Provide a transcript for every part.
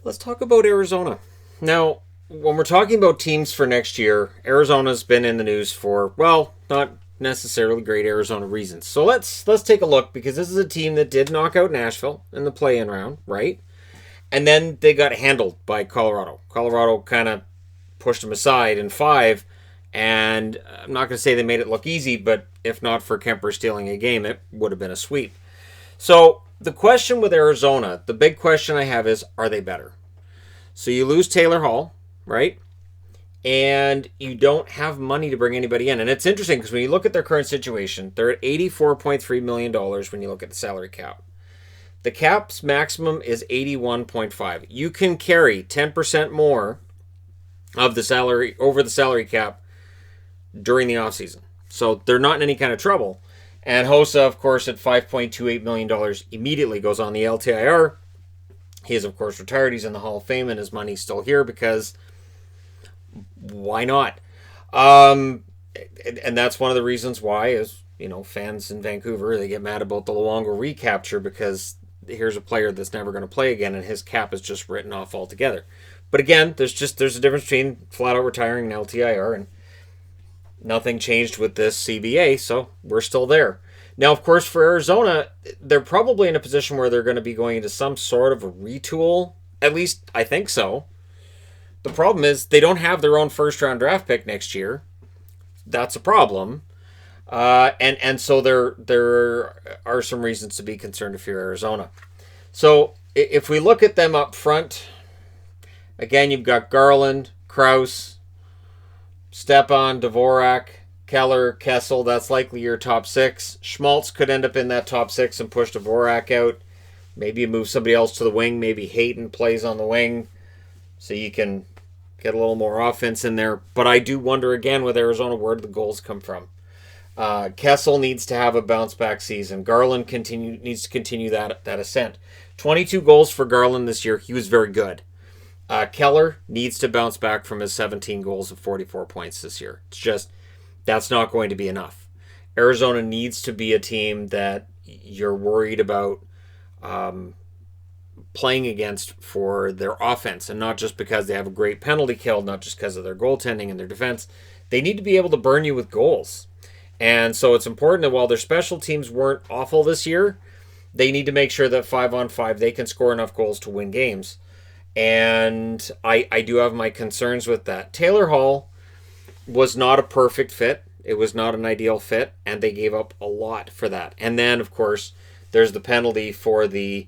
Let's talk about Arizona. Now, when we're talking about teams for next year, Arizona's been in the news for, well, not necessarily great Arizona reasons. So let's take a look because this is a team that did knock out Nashville in the play-in round, right? And then they got handled by Colorado. Colorado kind of pushed them aside in five, and I'm not going to say they made it look easy, but if not for Kemper stealing a game, it would have been a sweep. So the question with Arizona, the big question I have is, are they better? So you lose Taylor Hall, right? And you don't have money to bring anybody in. And it's interesting because when you look at their current situation, they're at $84.3 million when you look at the salary cap. The cap's maximum is 81.5. You can carry 10% more of the salary over the salary cap during the offseason. So they're not in any kind of trouble. And Hossa, of course, at $5.28 million immediately goes on the LTIR. He is, of course, retired. He's in the Hall of Fame, and his money's still here because why not? And that's one of the reasons why, is fans in Vancouver, they get mad about the Luongo recapture because here's a player that's never going to play again, and his cap is just written off altogether. But again, there's a difference between flat out retiring and LTIR, and nothing changed with this CBA, so we're still there. Now, of course, for Arizona, they're probably in a position where they're going to be going into some sort of a retool. At least, I think so. The problem is they don't have their own first-round draft pick next year. That's a problem. And so there are some reasons to be concerned if you're Arizona. So if we look at them up front, again, you've got Garland, Krause, Stepan, Dvorak, Keller, Kessel. That's likely your top six. Schmaltz could end up in that top six and push Dvorak out. Maybe you move somebody else to the wing. Maybe Hayton plays on the wing so you can get a little more offense in there. But I do wonder again with Arizona, where do the goals come from? Kessel needs to have a bounce-back season. Garland needs to continue that ascent. 22 goals for Garland this year. He was very good. Keller needs to bounce back from his 17 goals of 44 points this year. It's just, that's not going to be enough. Arizona needs to be a team that you're worried about playing against for their offense, and not just because they have a great penalty kill, not just because of their goaltending and their defense. They need to be able to burn you with goals. And so it's important that while their special teams weren't awful this year, they need to make sure that 5-on-5 they can score enough goals to win games. And I do have my concerns with that. Taylor Hall was not a perfect fit. It was not an ideal fit, and they gave up a lot for that. And then, of course, there's the penalty for the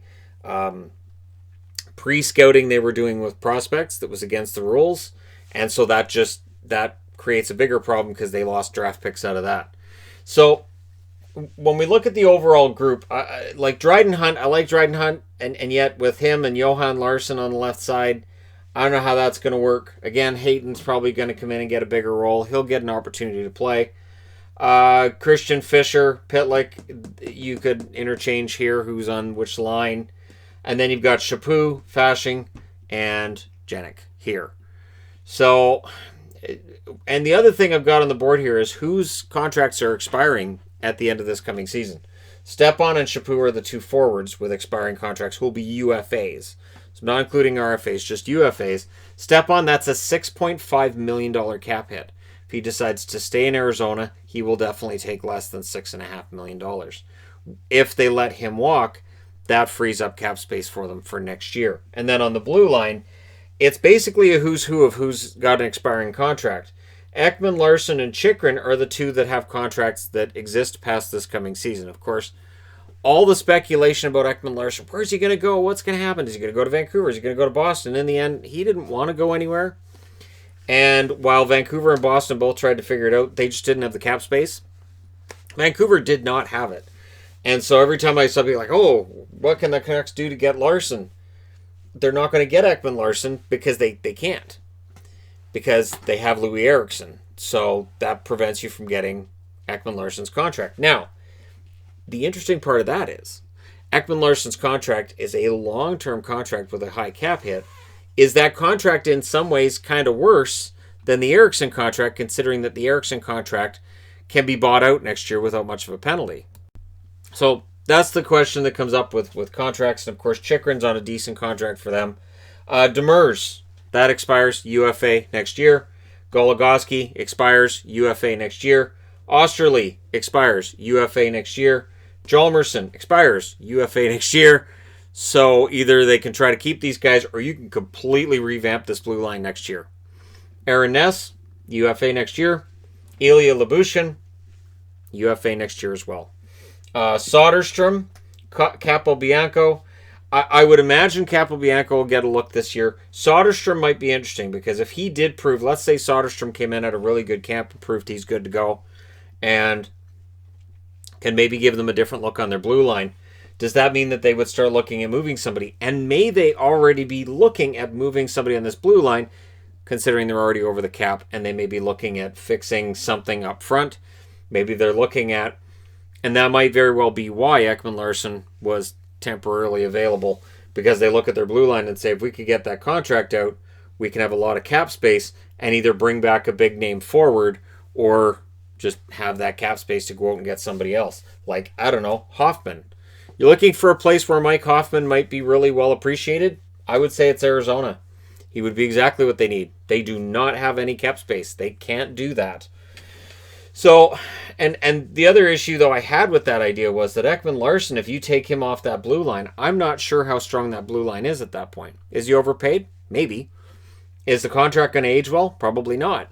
pre-scouting they were doing with prospects that was against the rules. And so that creates a bigger problem because they lost draft picks out of that. So when we look at the overall group, I like Dryden Hunt. I like Dryden Hunt, and yet with him and Johan Larsson on the left side, I don't know how that's going to work. Again, Hayton's probably going to come in and get a bigger role. He'll get an opportunity to play. Christian Fischer, Pitlick, you could interchange here who's on which line. And then you've got Chaput, Fasching, and Janik here. So, and the other thing I've got on the board here is whose contracts are expiring at the end of this coming season. Stepan and Chaput are the two forwards with expiring contracts who will be UFAs. So not including RFAs, just UFAs. Stepan, that's a $6.5 million cap hit. If he decides to stay in Arizona, he will definitely take less than $6.5 million. If they let him walk, that frees up cap space for them for next year. And then on the blue line, it's basically a who's who of who's got an expiring contract. Ekman, Larson, and Chychrun are the two that have contracts that exist past this coming season. Of course, all the speculation about Ekman Larson, where's he going to go? What's going to happen? Is he going to go to Vancouver? Is he going to go to Boston? In the end, he didn't want to go anywhere. And while Vancouver and Boston both tried to figure it out, they just didn't have the cap space. Vancouver did not have it. And so every time I saw something like, oh, what can the Canucks do to get Larson? They're not going to get Ekman Larson because they can't. Because they have Louis Eriksson. So that prevents you from getting Ekman Larson's contract. Now, the interesting part of that is Ekman Larsson's contract is a long-term contract with a high cap hit. Is that contract in some ways kind of worse than the Eriksson contract, considering that the Eriksson contract can be bought out next year without much of a penalty? So that's the question that comes up with contracts. And of course, Chychrun's on a decent contract for them. Demers, that expires UFA next year. Goligoski expires UFA next year. Osterley expires UFA next year. Jalmerson expires UFA next year. So either they can try to keep these guys or you can completely revamp this blue line next year. Aaron Ness, UFA next year. Ilya Labushin, UFA next year as well. Soderstrom, Capobianco. I would imagine Capobianco will get a look this year. Soderstrom might be interesting because if he did prove, let's say Soderstrom came in at a really good camp and proved he's good to go and can maybe give them a different look on their blue line, does that mean that they would start looking at moving somebody? And may they already be looking at moving somebody on this blue line, considering they're already over the cap, and they may be looking at fixing something up front. Maybe they're looking at, and that might very well be why Ekman Larsson was temporarily available, because they look at their blue line and say, if we could get that contract out, we can have a lot of cap space and either bring back a big name forward or just have that cap space to go out and get somebody else. Like, I don't know, Hoffman. You're looking for a place where Mike Hoffman might be really well appreciated? I would say it's Arizona. He would be exactly what they need. They do not have any cap space. They can't do that. So, and the other issue, though, I had with that idea was that Ekman Larsson, if you take him off that blue line, I'm not sure how strong that blue line is at that point. Is he overpaid? Maybe. Is the contract going to age well? Probably not.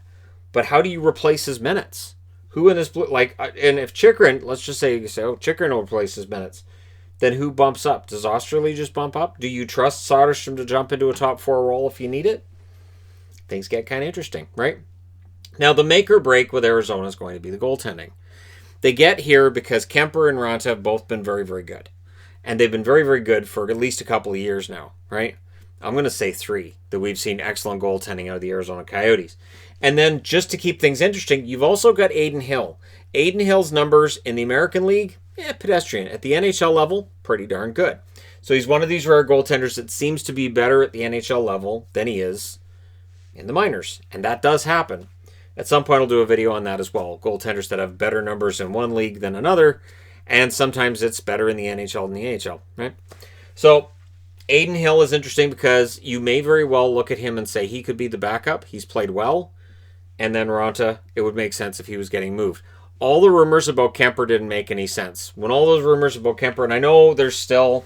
But how do you replace his minutes? Who in this blue, like, and if Chychrun, let's just say, Chychrun will replace his minutes, then who bumps up? Does Osterley just bump up? Do you trust Soderstrom to jump into a top 4 role if you need it? Things get kind of interesting, right? Now, the make or break with Arizona is going to be the goaltending. They get here because Kemper and Raanta have both been very, very good. And they've been very, very good for at least a couple of years now, right? I'm going to say 3, that we've seen excellent goaltending out of the Arizona Coyotes. And then, just to keep things interesting, you've also got Adin Hill. Adin Hill's numbers in the American League, pedestrian. At the NHL level, pretty darn good. So he's one of these rare goaltenders that seems to be better at the NHL level than he is in the minors. And that does happen. At some point, I'll do a video on that as well. Goaltenders that have better numbers in one league than another. And sometimes it's better in the NHL than the AHL, right? So, Adin Hill is interesting because you may very well look at him and say he could be the backup. He's played well. And then Raanta, it would make sense if he was getting moved. All the rumors about Kemper didn't make any sense. When all those rumors about Kemper, and I know there's still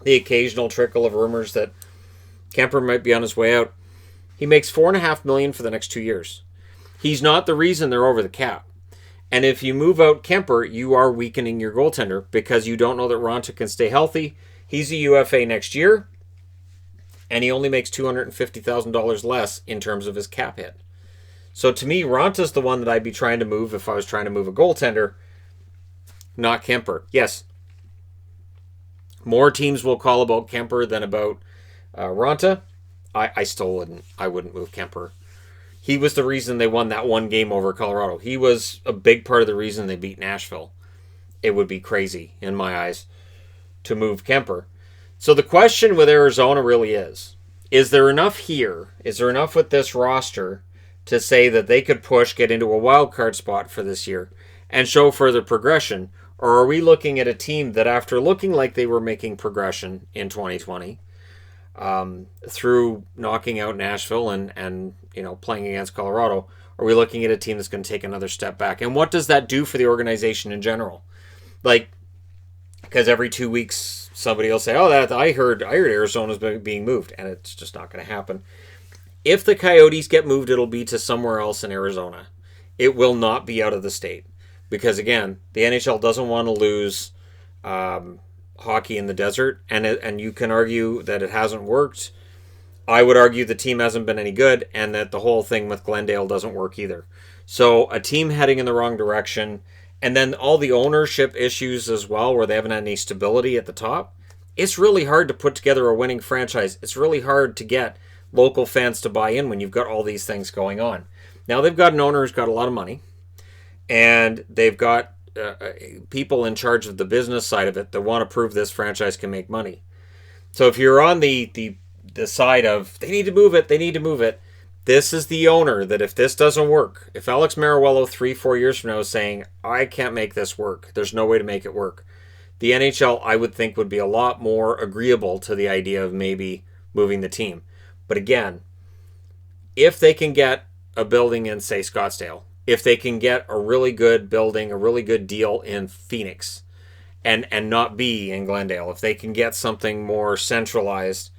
the occasional trickle of rumors that Kemper might be on his way out. He makes $4.5 million for the next 2 years. He's not the reason they're over the cap. And if you move out Kemper, you are weakening your goaltender because you don't know that Raanta can stay healthy. He's a UFA next year, and he only makes $250,000 less in terms of his cap hit. So to me, Ranta's the one that I'd be trying to move if I was trying to move a goaltender, not Kemper. Yes, more teams will call about Kemper than about Raanta. I still wouldn't. I wouldn't move Kemper. He was the reason they won that one game over Colorado. He was a big part of the reason they beat Nashville. It would be crazy, in my eyes, to move Kemper. So the question with Arizona really is there enough here? Is there enough with this roster to say that they could get into a wild card spot for this year and show further progression? Or are we looking at a team that, after looking like they were making progression in 2020, through knocking out Nashville and playing against Colorado, are we looking at a team that's going to take another step back? And what does that do for the organization in general? Like, because every 2 weeks somebody will say, "Oh, I heard Arizona's being moved," and it's just not going to happen. If the Coyotes get moved, it'll be to somewhere else in Arizona. It will not be out of the state, because again, the NHL doesn't want to lose hockey in the desert, and you can argue that it hasn't worked. I would argue the team hasn't been any good, and that the whole thing with Glendale doesn't work either. So a team heading in the wrong direction, and then all the ownership issues as well, where they haven't had any stability at the top. It's really hard to put together a winning franchise. It's really hard to get local fans to buy in when you've got all these things going on. Now they've got an owner who's got a lot of money, and they've got people in charge of the business side of it that want to prove this franchise can make money. So if you're on the side of they need to move it, this is the owner that if this doesn't work, if Alex Mariuello 3-4 years from now is saying, I can't make this work, there's no way to make it work, the NHL, I would think, would be a lot more agreeable to the idea of maybe moving the team. But again, if they can get a building in, say, Scottsdale, if they can get a really good building, a really good deal in Phoenix, and not be in Glendale, if they can get something more centralized,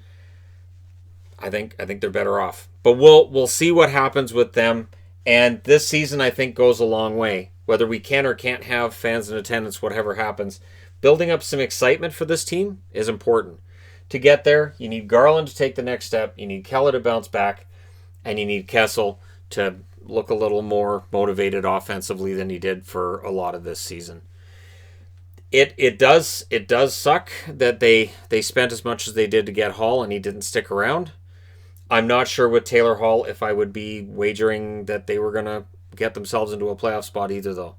I think they're better off. But we'll see what happens with them. And this season, I think, goes a long way. Whether we can or can't have fans in attendance, whatever happens, building up some excitement for this team is important. To get there, you need Garland to take the next step. You need Keller to bounce back. And you need Kessel to look a little more motivated offensively than he did for a lot of this season. It does suck that they spent as much as they did to get Hall and he didn't stick around. I'm not sure with Taylor Hall if I would be wagering that they were going to get themselves into a playoff spot either, though.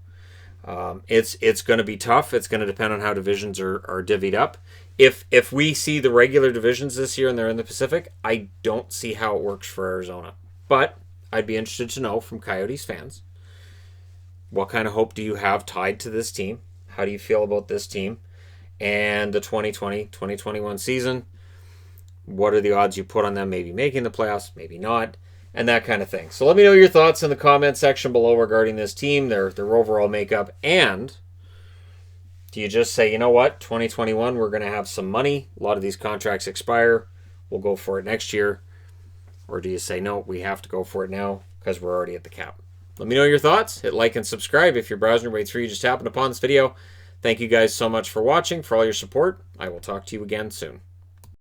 It's going to be tough. It's going to depend on how divisions are divvied up. If we see the regular divisions this year and they're in the Pacific, I don't see how it works for Arizona. But I'd be interested to know from Coyotes fans, what kind of hope do you have tied to this team? How do you feel about this team and the 2020-2021 season? What are the odds you put on them maybe making the playoffs, maybe not, and that kind of thing. So let me know your thoughts in the comment section below regarding this team, their overall makeup, and do you just say, you know what, 2021, we're going to have some money, a lot of these contracts expire, we'll go for it next year, or do you say, no, we have to go for it now because we're already at the cap? Let me know your thoughts. Hit like and subscribe if your browser waits for you just happened upon this video. Thank you guys so much for watching, for all your support. I will talk to you again soon.